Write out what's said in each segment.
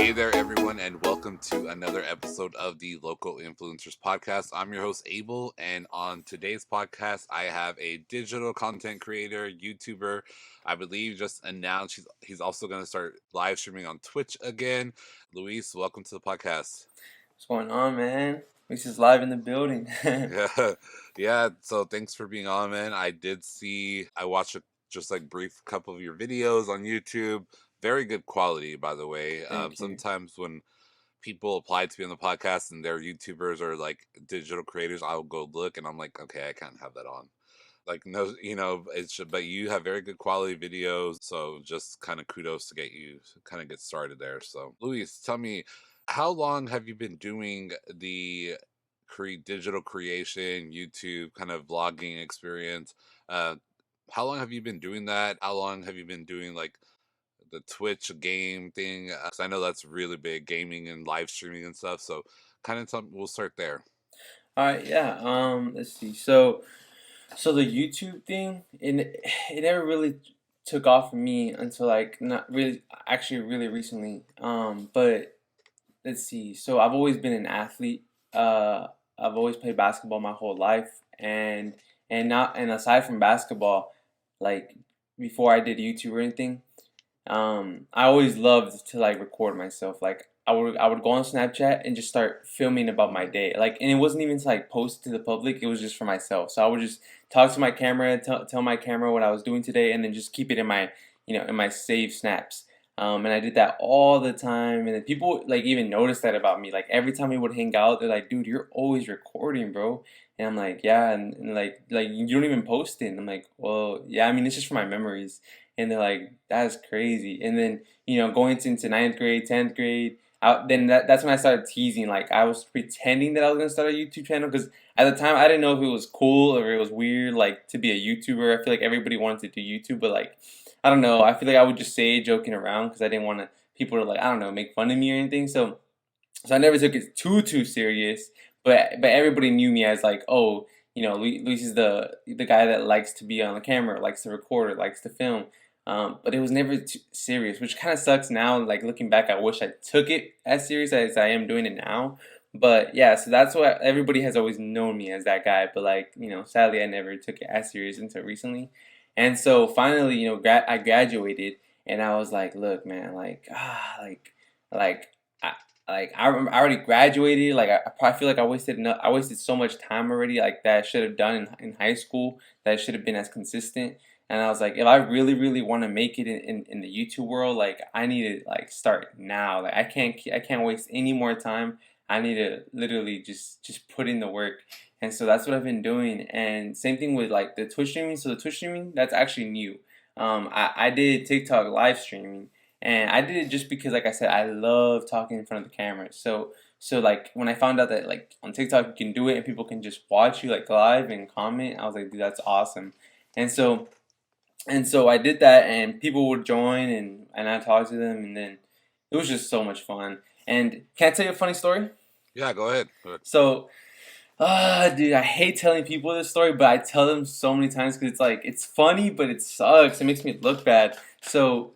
Hey there, everyone, and welcome to another episode of the Local Influencers Podcast. I'm your host, Abel, and on today's podcast, I have a digital content creator, YouTuber. I believe just announced he's also going to start live streaming on Twitch again. Luis, welcome to the podcast. What's going on, man? Luis is live in the building. Yeah, yeah. So thanks for being on, man. I watched just like brief couple of your videos on YouTube. Very good quality, by the way. Thank you. Sometimes when people apply to be on the podcast and they're YouTubers or like digital creators, I'll go look and I'm like, okay, I can't have that on. Like, no, but you have very good quality videos. So just kind of kudos to get you kind of get started there. So, Luis, tell me, how long have you been doing the digital creation, YouTube kind of vlogging experience? Uh, how long have you been doing that? How long have you been doing like the Twitch game thing? 'Cause I know that's really big, gaming and live streaming and stuff. So, kind of, we'll start there. All right, yeah. Let's see. So the YouTube thing, it never really took off for me until like not really, actually, really recently. But let's see. So I've always been an athlete. I've always played basketball my whole life, and aside from basketball, like before I did YouTube or anything. I always loved to like record myself. Like I would go on Snapchat and just start filming about my day. Like, and it wasn't even to like post to the public. It was just for myself. So I would just talk to my camera, tell my camera what I was doing today, and then just keep it in my in my saved snaps. And I did that all the time. And then people like even noticed that about me. Like every time we would hang out, they're like, "Dude, you're always recording, bro." And I'm like, "Yeah," and like you don't even post it. And I'm like, "Well, yeah. I mean, it's just for my memories." And they're like, "That's crazy." And then going into ninth grade, 10th grade, that's when I started teasing. Like I was pretending that I was gonna start a YouTube channel because at the time I didn't know if it was cool or it was weird, like to be a YouTuber. I feel like everybody wanted to do YouTube, but like I don't know. I feel like I would just say it joking around because I didn't want people to like, I don't know, make fun of me or anything. So I never took it too serious. But everybody knew me as like, oh, Luis is the guy that likes to be on the camera, likes to record, or likes to film. But it was never too serious, which kind of sucks now. Like looking back, I wish I took it as serious as I am doing it now. But yeah, so that's what everybody has always known me as, that guy. But like, sadly, I never took it as serious until recently. And so finally, I graduated, and I was like, look, man, like I, I already graduated. Like I probably feel like I wasted so much time already. Like that I should have done in high school. That I should have been as consistent. And I was like, if I really, really want to make it in the YouTube world, like I need to like start now. Like I can't waste any more time. I need to literally just put in the work. And so that's what I've been doing. And same thing with like the Twitch streaming. So the Twitch streaming, that's actually new. I did TikTok live streaming, and I did it just because, like I said, I love talking in front of the camera. So like when I found out that like on TikTok you can do it and people can just watch you like live and comment, I was like, dude, that's awesome. And so I did that, and people would join, and I talked to them, and then it was just so much fun. And can I tell you a funny story? Yeah, go ahead. Go ahead. So, dude, I hate telling people this story, but I tell them so many times because it's like it's funny, but it sucks. It makes me look bad. So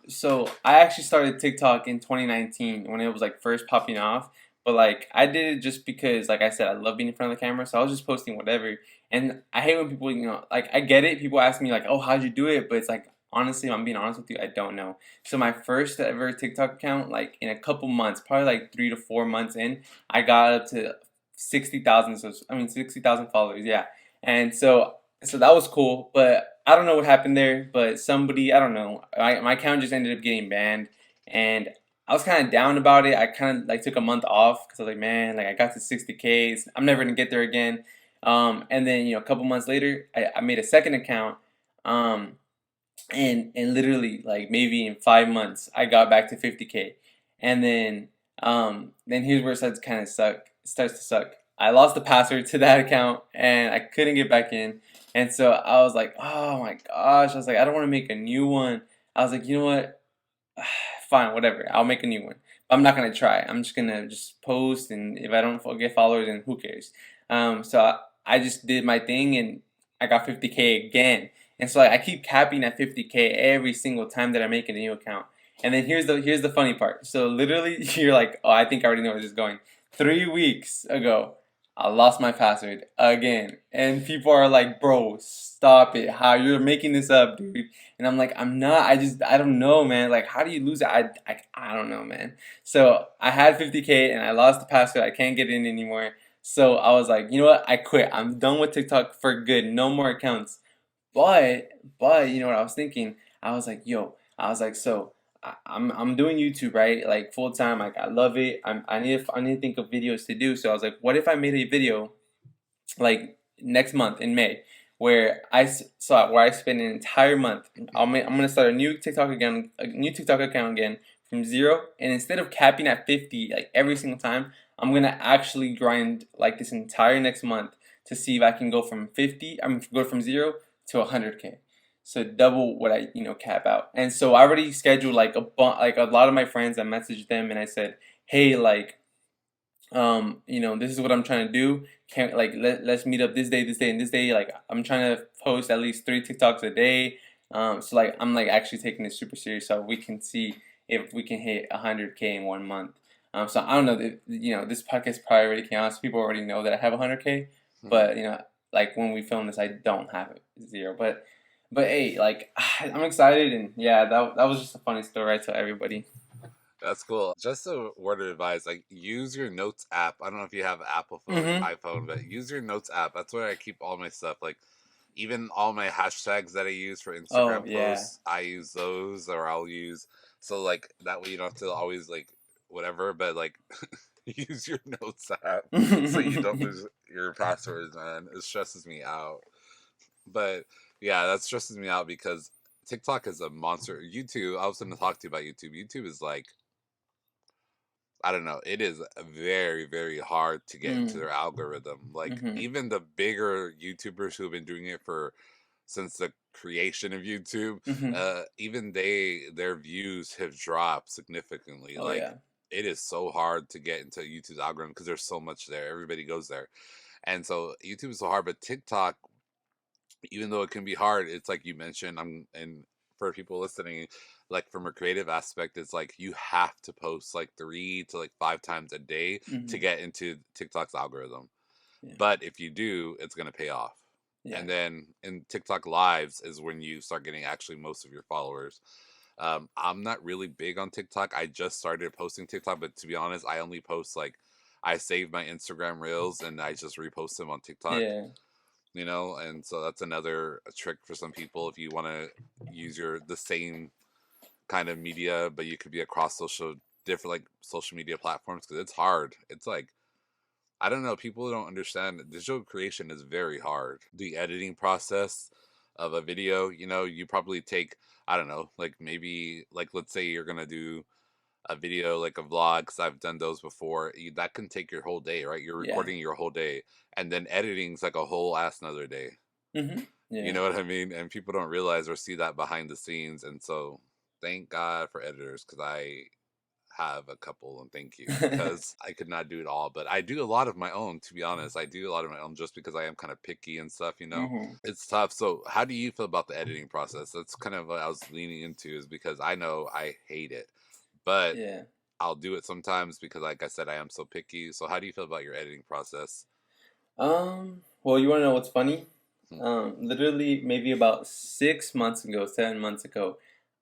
I actually started TikTok in 2019 when it was like first popping off. But like I did it just because, like I said, I love being in front of the camera. So I was just posting whatever. And I hate when people, like I get it. People ask me like, "Oh, how'd you do it?" But it's like honestly, if I'm being honest with you, I don't know. So my first ever TikTok account, like in a couple months, probably like 3 to 4 months in, I got up to 60,000. So I mean 60,000 followers. Yeah, and so that was cool. But I don't know what happened there. But somebody, I don't know, my account just ended up getting banned, and I was kind of down about it. I kind of like took a month off because I was like, man, like I got to 60K. I'm never gonna get there again. And then a couple months later, I made a second account. Um, and literally like maybe in 5 months I got back to 50K, and then here's where it starts to suck. I lost the password to that account and I couldn't get back in, and so I was like, oh my gosh, I was like, I don't want to make a new one. I was like, you know what, fine, whatever, I'll make a new one. I'm not gonna try. I'm just gonna just post, and if I don't get followers, then who cares? So I just did my thing, and I got 50K again. And so like, I keep capping at 50K every single time that I make a new account. And then here's the funny part. So literally, you're like, oh, I think I already know where this is going. 3 weeks ago, I lost my password again, and people are like, bro, stop it! How you're making this up, dude? And I'm like, I'm not. I don't know, man. Like, how do you lose it? I don't know, man. So I had 50K and I lost the password. I can't get in anymore. So I was like, you know what? I quit. I'm done with TikTok for good. No more accounts. But you know what I was thinking? I was like, yo, I was like, so I'm doing YouTube, right? Like full time. Like I love it. I need to think of videos to do. So I was like, what if I made a video like next month in May, where where I spend an entire month. I'm gonna start a new TikTok account again from zero, and instead of capping at 50 like every single time, I'm gonna actually grind like this entire next month to see if I can go from 50. I'm go from zero to 100K. So double what I cap out. And so I already scheduled like a lot of my friends. I messaged them and I said, hey, like this is what I'm trying to do. Can't like let's meet up this day, and this day. Like I'm trying to post at least 3 TikToks a day. So like I'm like actually taking this super serious, so we can see if we can hit 100K in 1 month. So I don't know. This podcast probably already came out, so people already know that I have 100K. Mhm. But like when we film this, I don't have it, zero. But hey, like I'm excited, and yeah, that was just a funny story I tell everybody. That's cool. Just a word of advice, like use your notes app. I don't know if you have an Apple phone, Mm-hmm. iPhone, but use your notes app. That's where I keep all my stuff. Like even all my hashtags that I use for Oh Instagram yeah. posts, I use those, or I'll use, so like that way you don't have to always like whatever, but like use your notes app so you don't lose your passwords, man. It stresses me out. But yeah, that stresses me out because TikTok is a monster. YouTube, I was going to talk to you about YouTube. YouTube is like, I don't know. It is very, very hard to get into Mm. their algorithm. Like Mm-hmm. even the bigger YouTubers who have been doing it for since the creation of YouTube, Mm-hmm. even their views have dropped significantly. Oh Like yeah. it is so hard to get into YouTube's algorithm because there's so much there. Everybody goes there, and so YouTube is so hard. But TikTok, even though it can be hard, it's like you mentioned, and for people listening, like from a creative aspect, it's like you have to post like 3 to like 5 times a day to Mm-hmm. get into TikTok's algorithm. Yeah. But if you do, it's gonna pay off. Yeah. And then in TikTok lives is when you start getting actually most of your followers. I'm not really big on TikTok. I just started posting TikTok, but to be honest, I only post like I save my Instagram reels and I just repost them on TikTok, Yeah. and so that's another trick for some people if you want to use the same kind of media, but you could be across different like social media platforms, because it's hard. It's like, I don't know, people don't understand that digital creation is very hard. The editing process of a video, you probably take, I don't know, like maybe, like let's say you're gonna do a video like a vlog, because I've done those before. That can take your whole day, right? You're Yeah. recording your whole day, and then editing's like a whole ass another day. Mm-hmm. You Yeah. know what I mean? And people don't realize or see that behind the scenes. And so thank God for editors, because I have a couple, and thank you, because I could not do it all. But I do a lot of my own, to be honest. I do a lot of my own just because I am kind of picky and stuff. Mm-hmm. It's tough. So how do you feel about the editing process? That's kind of what I was leaning into, is because I know I hate it. But Yeah. I'll do it sometimes because, like I said, I am so picky. So how do you feel about your editing process? Well, you want to know what's funny? Hmm. Literally, maybe about 6 months ago, 7 months ago,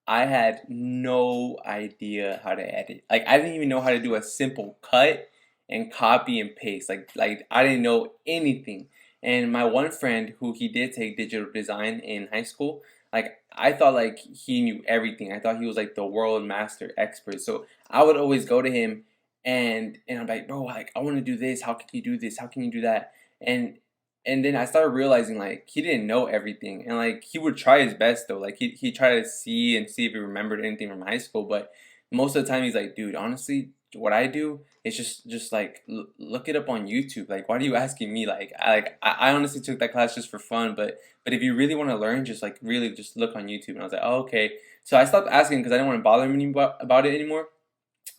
I had no idea how to edit. Like, I didn't even know how to do a simple cut and copy and paste. Like I didn't know anything. And my one friend, who he did take digital design in high school, like I thought like he knew everything. I thought he was like the world master expert. So I would always go to him and I'm like, bro, like I want to do this. How can you do this? How can you do that? And and then I started realizing like he didn't know everything, and like he would try his best though. Like he tried to see if he remembered anything from high school, but most of the time he's like, dude, honestly, what I do is just like look it up on YouTube. Like, why are you asking me? I honestly took that class just for fun, but if you really want to learn, just like really just look on YouTube. And I was like, oh, okay. So I stopped asking because I didn't want to bother him about it anymore.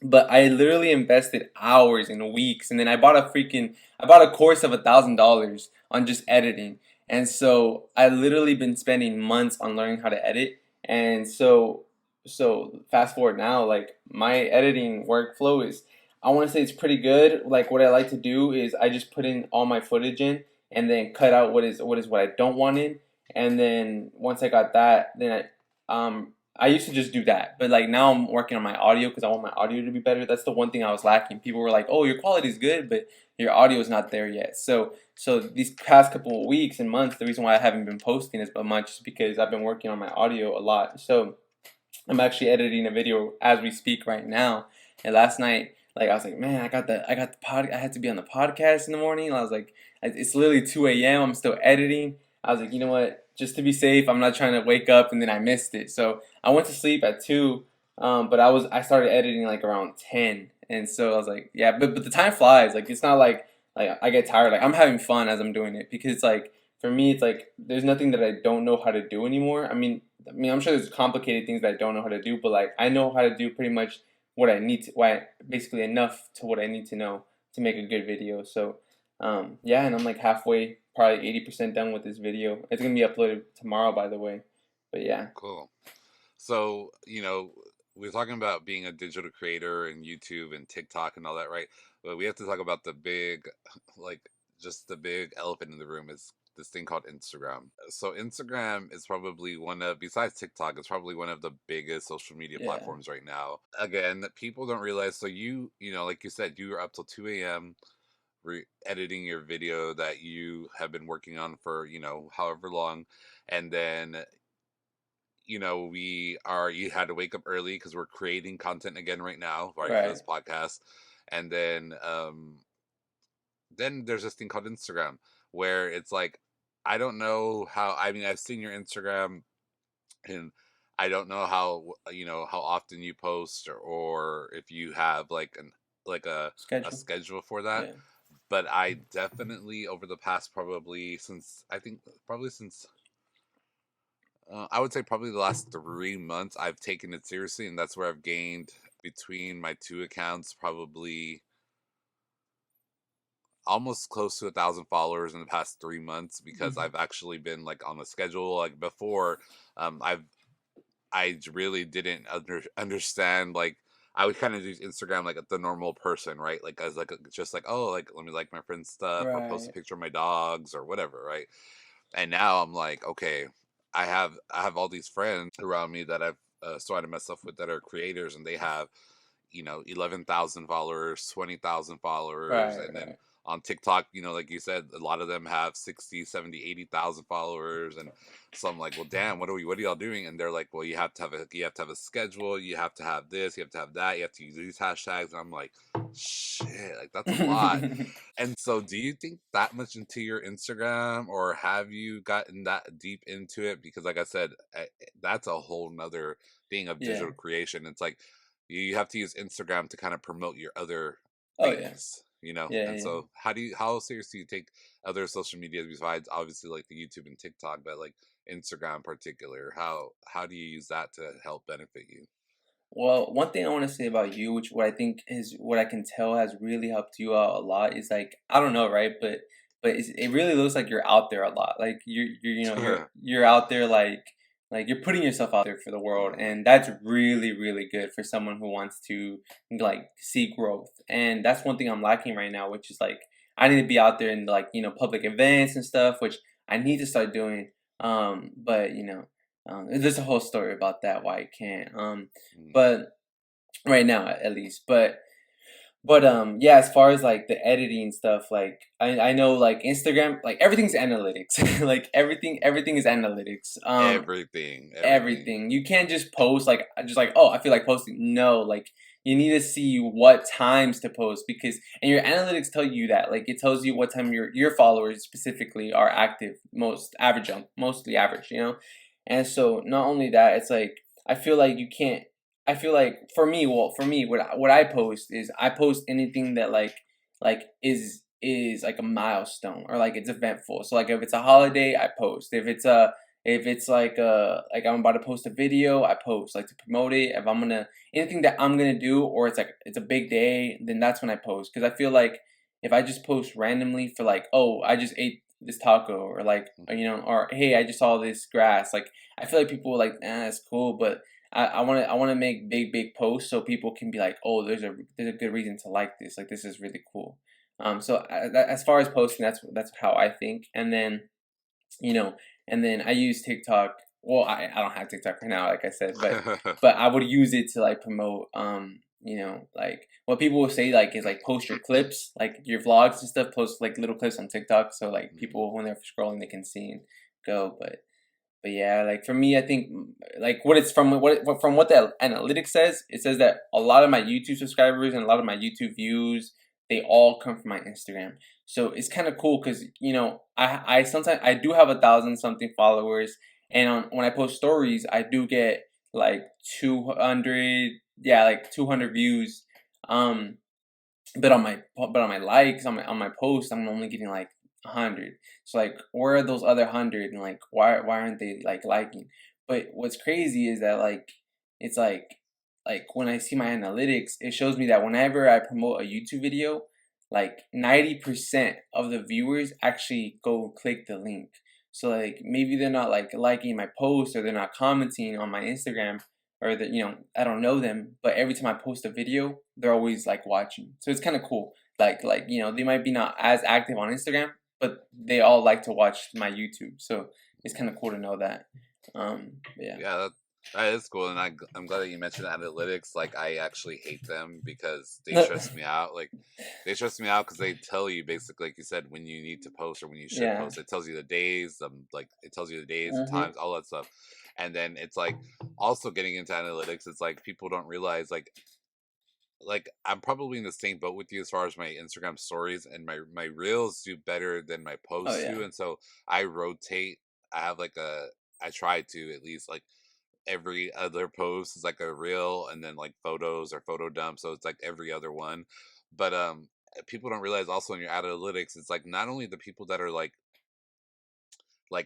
But I literally invested hours and weeks, and then I bought a course of $1,000 on just editing, and so I literally been spending months on learning how to edit, and so so fast forward now, like my editing workflow is, I want to say it's pretty good. Like what I like to do is I just put in all my footage in and then cut out what I don't want in, and then once I got that, then I used to just do that, but like now I'm working on my audio because I want my audio to be better. That's the one thing I was lacking. People were like, "Oh, your quality is good, but your audio is not there yet." So these past couple of weeks and months, the reason why I haven't been posting as much is because I've been working on my audio a lot. So I'm actually editing a video as we speak right now. And last night, like I was like, man, I got the pod. I had to be on the podcast in the morning. And I was like, it's literally 2 a.m. I'm still editing. I was like, you know what? Just to be safe, I'm not trying to wake up and then I missed it. So I went to sleep at 2, but I started editing like around 10, and so I was like, yeah, but the time flies. Like it's not like I get tired. Like I'm having fun as I'm doing it because it's like for me, it's like there's nothing that I don't know how to do anymore. I mean, I'm sure there's complicated things that I don't know how to do, but like I know how to do pretty much what I need to, basically enough to what I need to know to make a good video. So, yeah, and I'm like halfway, probably 80% done with this video. It's gonna be uploaded tomorrow, by the way. But yeah, Cool. So, we're talking about being a digital creator and YouTube and TikTok and all that, right? But we have to talk about the big, like, just the big elephant in the room is this thing called Instagram. So, Instagram is probably besides TikTok, it's probably one of the biggest social media yeah, platforms right now. Again, people don't realize. So, like you said, you were up till 2 a.m. Editing your video that you have been working on for, however long. And then you had to wake up early because we're creating content again right now, right, for right. this podcast. And then there's this thing called Instagram where it's like, I don't know how, I mean, I've seen your Instagram, and I don't know how often you post, or if you have like a Schedule. schedule for that. Yeah. But I definitely, over the past, probably since, I think, probably since, I would say probably the last 3 months, I've taken it seriously, and that's where I've gained, between my two accounts, probably almost close to 1,000 followers in the past 3 months, because Hmm. I've actually been like on a schedule. Like before, I really didn't understand, like, I would kind of use Instagram like the normal person, right? Like as like just like, oh, like, let me like my friend's stuff or post a Right. picture of my dogs or whatever, right? And now I'm like, okay, I have all these friends around me that I've surrounded myself with that are creators, and they have 11,000 followers, 20,000 followers. Right. And then Right. on TikTok, like you said, a lot of them have 60, 70, 80,000 followers. And so I'm like, well, damn, what are y'all doing? And they're like, well, you have to have a schedule, you have to have this, you have to have that, you have to use these hashtags. And I'm like, shit, like, that's a lot. And so, do you think that much into your Instagram, or have you gotten that deep into it? Because, like I said, that's a whole nother thing of Yeah. digital creation. It's like you have to use Instagram to kind of promote your other Oh yeah. things. Yeah. And Yeah. so, how serious do you take other social media besides obviously like the YouTube and TikTok, but like Instagram in particular? How do you use that to help benefit you? Well, one thing I want to say about you, which what I think is what I can tell has really helped you out a lot, is like I don't know, right? But it really looks like you're out there a lot. Like you're out there like you're putting yourself out there for the world, Mhm. and that's really really good for someone who wants to like see growth. And that's one thing I'm lacking right now, which is like I need to be out there in like public events and stuff, which I need to start doing. But there's a whole story about that why I can't. Mhm. But right now at least. But yeah, as far as like the editing stuff, like I know like Instagram, like everything's analytics. Like everything is analytics. Everything. Everything. You can't just post like just like, oh, I feel like posting. No, like you need to see what times to post, because and your analytics tell you that. Like it tells you what time your followers specifically are active, mostly average. And so not only that, it's like I feel like you can't I feel like for me, well, for me, what I post is I post anything that like is like a milestone or like it's eventful. So like if it's a holiday, I post. If it's like I'm about to post a video, I post like to promote it. If I'm gonna anything that I'm gonna do, or it's like it's a big day, then that's when I post. Because I feel like if I just post randomly for like, oh, I just ate this taco, or like or hey, I just saw this grass. Like I feel like people are like, that's cool, but I want to make big posts so people can be like, oh, there's a good reason to like this. Like this is really cool. So as far as posting, that's how I think. And then you know, and then I use TikTok. Well, I don't have TikTok right now, like I said, but I would use it to like promote like what people will say like is like post your clips, like your vlogs and stuff, post like little clips on TikTok so like Mhm. people when they're scrolling they can see and go. But yeah, like for me, I think like what it's from what the analytics says, it says that a lot of my YouTube subscribers and a lot of my YouTube views, they all come from my Instagram. So it's kind of cool because I sometimes I do have 1,000 something followers, and when I post stories, I do get like 200, yeah, like 200 views. Um, but on my likes on my post, I'm only getting like 100. So like, where are those other 100? And like, why aren't they like liking? But what's crazy is that like, it's like when I see my analytics, it shows me that whenever I promote a YouTube video, like 90% of the viewers actually go click the link. So like maybe they're not like liking my post or they're not commenting on my Instagram, or that I don't know them, but every time I post a video, they're always like watching. So it's kind of cool. Like they might be not as active on Instagram, but they all like to watch my YouTube. So it's kind of cool to know that. Yeah. Yeah, that is cool, and I'm glad that you mentioned analytics. Like, I actually hate them because they stress me out. Like, they stress me out because they tell you basically, like you said, when you need to post or when you should Yeah. post. It tells you the days, like it tells you the days, the Mhm. times, all that stuff. And then it's like also getting into analytics. It's like people don't realize like I'm probably in the same boat with you as far as my Instagram stories and my reels do better than my Oh posts yeah. do, and so I rotate. I have like a I try to at least like every other post is like a reel and then like photos or photo dump, so it's like every other one. But people don't realize also in your analytics it's like not only the people that are like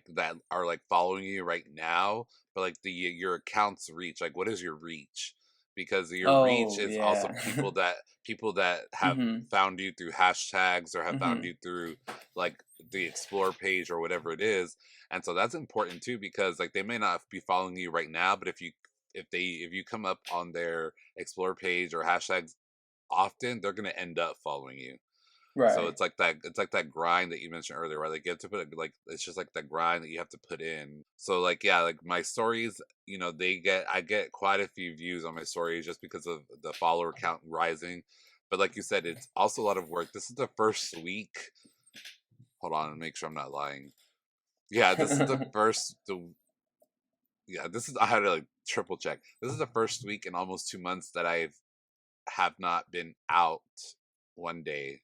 that are like following you right now, but like the your account's reach, like what is your reach? Because your reach Oh is also yeah. people that have Mhm. found you through hashtags or have found Mhm. you through like the explore page or whatever it is. And so that's important too, because like they may not be following you right now, but if you come up on their explore page or hashtags often, they're going to end up following you. So Right. it's like that grind that you mentioned earlier, right? Like you have to put like it's just like that grind that you have to put in. So like yeah, like my stories, I get quite a few views on my stories just because of the follower count rising. But like you said, it's also a lot of work. This is the first week. Hold on, and make sure I'm not lying. Yeah, this is the first the yeah, this is I had to like triple check. This is the first week in almost 2 months that have not been out one day.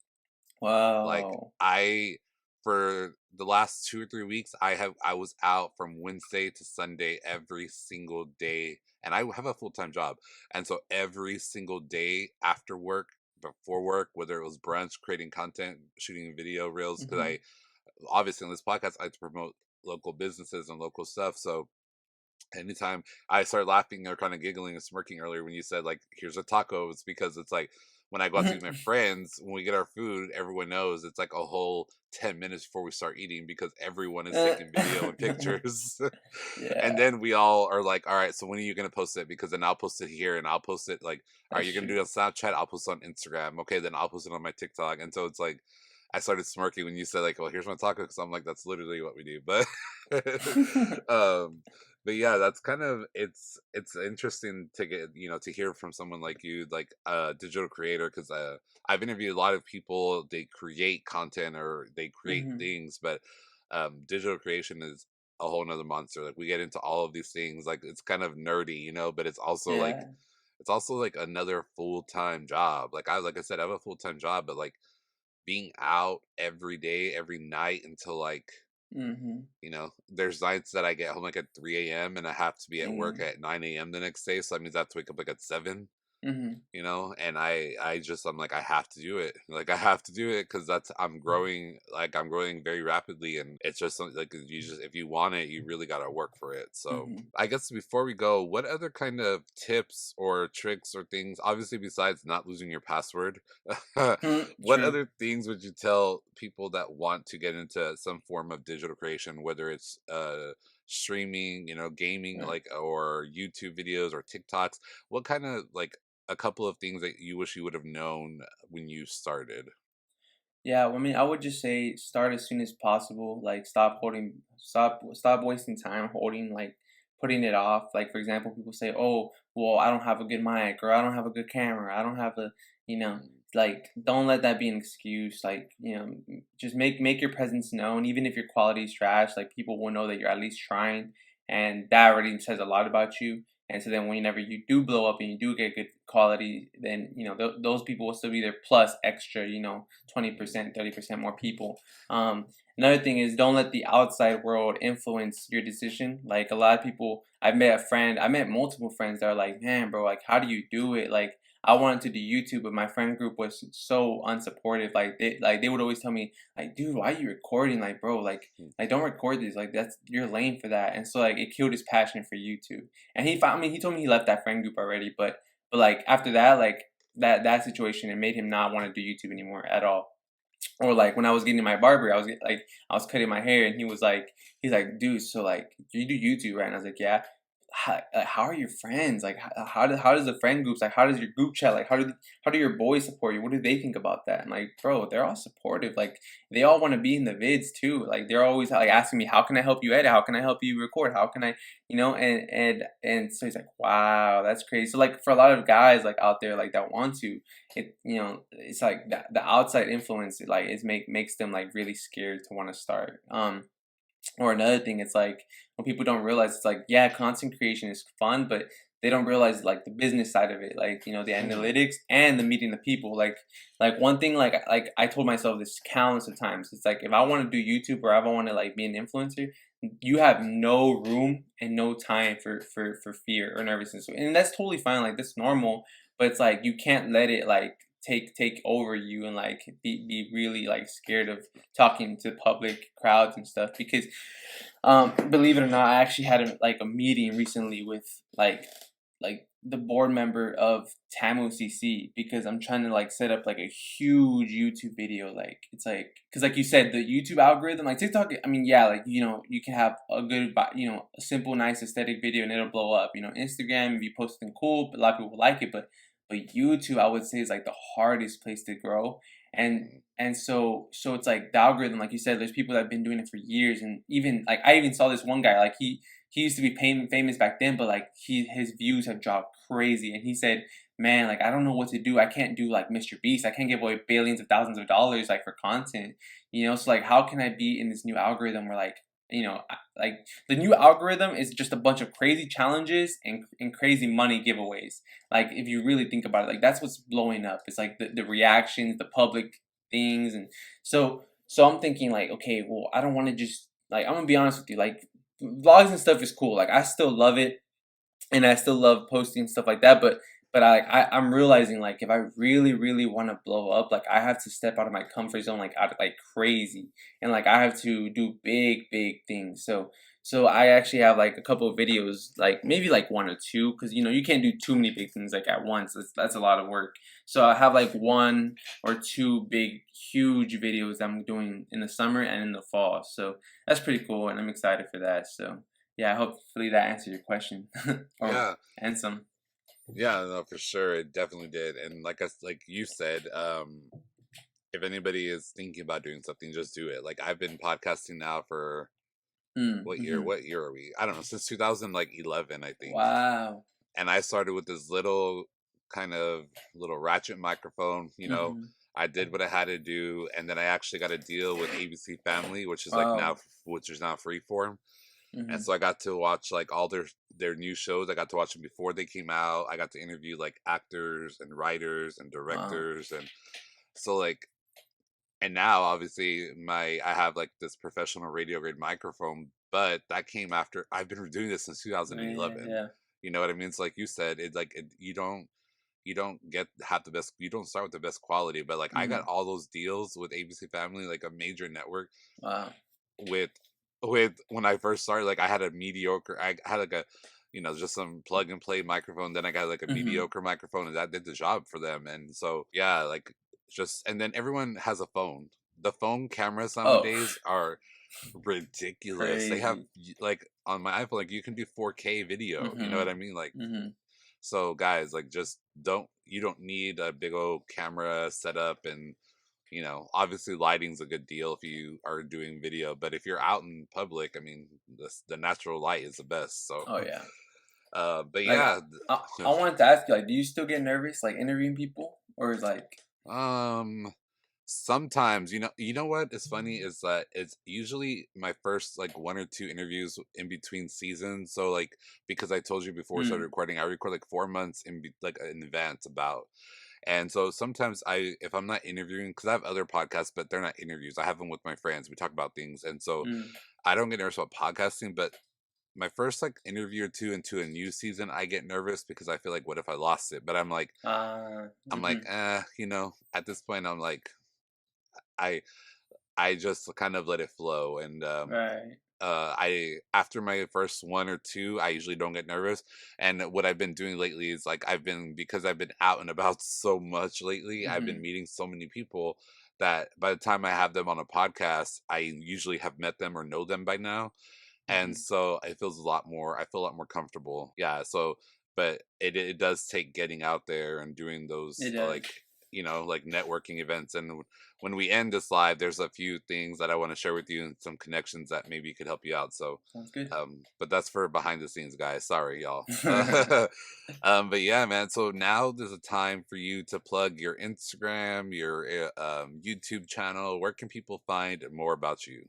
Like Wow. I for the last 2 or 3 weeks, I was out from Wednesday to Sunday every single day, and I have a full time job, and so every single day after work, before work, whether it was brunch, creating content, shooting video reels, because Mhm. I obviously on this podcast I like to promote local businesses and local stuff, so anytime I started laughing or kind of giggling and smirking earlier when you said like, "Here's a taco," it's because it's like when I go out to eat with my friends, when we get our food, everyone knows it's like a whole 10 minutes before we start eating because everyone is taking video and pictures, and Yeah, then we all are like, "All right, so when are you gonna post it?" Because then I'll post it here and I'll post it like, "All right, that's you're gonna true. do it on Snapchat, I'll post it on Instagram. Okay, then I'll post it on my TikTok." And so it's like I started smirking when you said like, "Well, here's my taco," because I'm like, that's literally what we do. But um but yeah, that's kind of it's interesting to get to hear from someone like you, like a digital creator, because I've interviewed a lot of people. They create content or they create Mhm. things, but digital creation is a whole nother monster. Like we get into all of these things, like it's kind of nerdy, but Yeah. it's also like another full-time job. Like I said, I have a full-time job, but like being out every day, every night until like Mhm. there's nights that I get home like at 3 a.m. and I have to be at work Dang. at 9 a.m. the next day. So that means I have to wake up like at 7, Mhm. and I'm like, I have to do it. Like, I have to do it because I'm growing very rapidly. And it's just something like if you want it, you really got to work for it. So Mhm. I guess before we go, what other kind of tips or tricks or things, obviously besides not losing your password, Mm, what true. other things would you tell people that want to get into some form of digital creation, whether it's streaming, gaming, Right. like, or YouTube videos or TikToks, what kind of like a couple of things that you wish you would have known when you started? Yeah, well, I mean, I would just say start as soon as possible. Like, stop wasting time holding, like, putting it off. Like, for example, people say, "Oh, well, I don't have a good mic, or I don't have a good camera, I don't have a," you know, Mm, like, don't let that be an excuse. Like, just make your presence known, even if your quality is trash. Like, people will know that you're at least trying, and that already says a lot about you. And so then whenever you do blow up and you do get good quality, then those people will still be there plus extra, 20%, 30% more people. Another thing is don't let the outside world influence your decision. Like a lot of people, I met multiple friends that are like, man, bro, like how do you do it? Like I wanted to do YouTube, but my friend group was so unsupportive. Like they would always tell me, like, dude, why are you recording? Like, bro, mm, like don't record this. Like that's you're lame for that. And so like it killed his passion for YouTube. And he found I mean, he told me he left that friend group already, but like after that, like that situation, it made him not want to do YouTube anymore at all. Or like when I was getting my barber, I was cutting my hair, and he's like, dude, so like you do YouTube, right? And I was like, yeah. How are your friends? Like, how does the friend groups, like, how does your group chat, like, how do your boys support you? What do they think about that? And like, bro, they're all supportive. Like, they all want to be in the vids too. Like, they're always like asking me, how can I help you edit? How can I help you record? How can I, and so he's like, wow, that's crazy. So like, for a lot of guys like out there like that want to, it's like the outside influence like makes them like really scared to want to start. Or another thing, it's like when people don't realize, it's like, yeah, content creation is fun, but they don't realize like the business side of it, like the mm, analytics and the meeting the people. Like one thing, like I told myself this countless of times. It's like if I want to do YouTube or if I want to like be an influencer, you have no room and no time for fear or nervousness, and that's totally fine. Like that's normal, but it's like you can't let it like take over you and like be really like scared of talking to public crowds and stuff because believe it or not, I actually had a meeting recently with like the board member of Tamu CC because I'm trying to like set up like a huge YouTube video. Like it's like because like you said, the YouTube algorithm, like TikTok. I mean, yeah, like you can have a good, a simple, nice aesthetic video and it'll blow up. Instagram, if you post something cool, a lot of people will like it, but YouTube, I would say, is like the hardest place to grow. And mm. so it's like the algorithm, like you said, there's people that have been doing it for years, and even like I even saw this one guy, like he used to be famous back then, but like his views have dropped crazy, and he said, "Man, like I don't know what to do. I can't do like Mr. Beast. I can't give away billions of thousands of dollars like for content, So like, how can I be in this new algorithm where like like the new algorithm is just a bunch of crazy challenges and crazy money giveaways. Like if you really think about it, like that's what's blowing up. It's like the reactions, the public things, and so I'm thinking like, okay, well, I don't want to just like I'm gonna be honest with you, like vlogs and stuff is cool. Like I still love it and I still love posting stuff like that. But I'm realizing like if I really want to blow up, like I have to step out of my comfort zone like like crazy, and like I have to do big things. So I actually have like a couple of videos, like maybe like one or two, because you can't do too many big things like at once. That's a lot of work. So I have like one or two big huge videos that I'm doing in the summer and in the fall. So that's pretty cool, and I'm excited for that. So yeah, hopefully that answered your question. or Yeah, and some. yeah, no, for sure, it definitely did. And like you said, if anybody is thinking about doing something, just do it. Like I've been podcasting now for Mm, what year? mhm. What year are we? I don't know, since 2011, I think. Wow. And I started with this little kind of little ratchet microphone. Mhm. I did what I had to do, and then I actually got a deal with ABC Family, Wow. which is now Freeform. And Mhm. so I got to watch like all their new shows. I got to watch them before they came out. I got to interview like actors and writers and Wow. directors, and so like, and now obviously I have like this professional radio grade microphone, but that came after I've been doing this since Yeah, 2011. yeah. You know what I mean? It's like you said, you don't get have the best, you don't start with the best quality, but like I got Mhm. all those deals with ABC Family, like a major network, Wow. with when I first started. Like I had a mediocre, I had like a, just some plug and play microphone. Then I got like a Mhm. mediocre microphone, and that did the job for them. And so yeah, like just, and then everyone has a phone. The phone cameras Oh, nowadays are, ridiculous. They have Crazy. like on my iPhone, like you can do 4K video. You know what Mhm. I mean? Like, Mhm. so guys, like just don't need a big old camera setup, and obviously lighting's a good deal if you are doing video, but if you're out in public, I mean, the natural light is the best. So, Oh yeah. but Like yeah, I wanted to ask you, like, do you still get nervous like interviewing people, or is like, um, sometimes you know what is funny is that it's usually my first like one or two interviews in between seasons. So like because I told you before we started mm, recording, I record like 4 months like in advance about. And so sometimes if I'm not interviewing, because I have other podcasts, but they're not interviews. I have them with my friends. We talk about things, and so mm, I don't get nervous about podcasting. But my first like interview or two into a new season, I get nervous because I feel like, what if I lost it? But I'm like, mhm, at this point, I'm like, I I just kind of let it flow, and right, I after my first one or two, I usually don't get nervous. And what I've been doing lately is like because I've been out and about so much lately, I've been mhm, meeting so many people that by the time I have them on a podcast, I usually have met them or know them by now. And mhm. so it feels a lot more I feel a lot more comfortable. Yeah, so but it does take getting out there and doing It those does. like networking events. And when we end this live, there's a few things that I want to share with you and some connections that maybe could help you out. So Sounds good. but that's for behind the scenes, guys. Sorry, y'all. But yeah, man. So now there's a time for you to plug your Instagram, your YouTube channel. Where can people find more about you?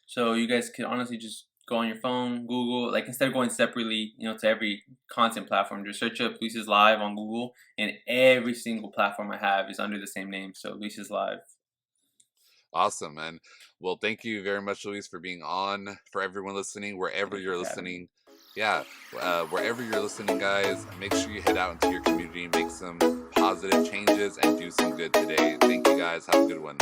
So you guys can honestly just go on your phone, Google, like instead of going separately, to every content platform, just search up Luis's Live on Google, and every single platform I have is under the same name. So Luis's Live. Awesome, man. Well, thank you very much, Luis, for being on. For everyone listening, wherever Thank you you're for having me. listening, yeah, wherever you're listening, guys, make sure you head out into your community, make some positive changes, and do some good today. Thank you, guys. Have a good one.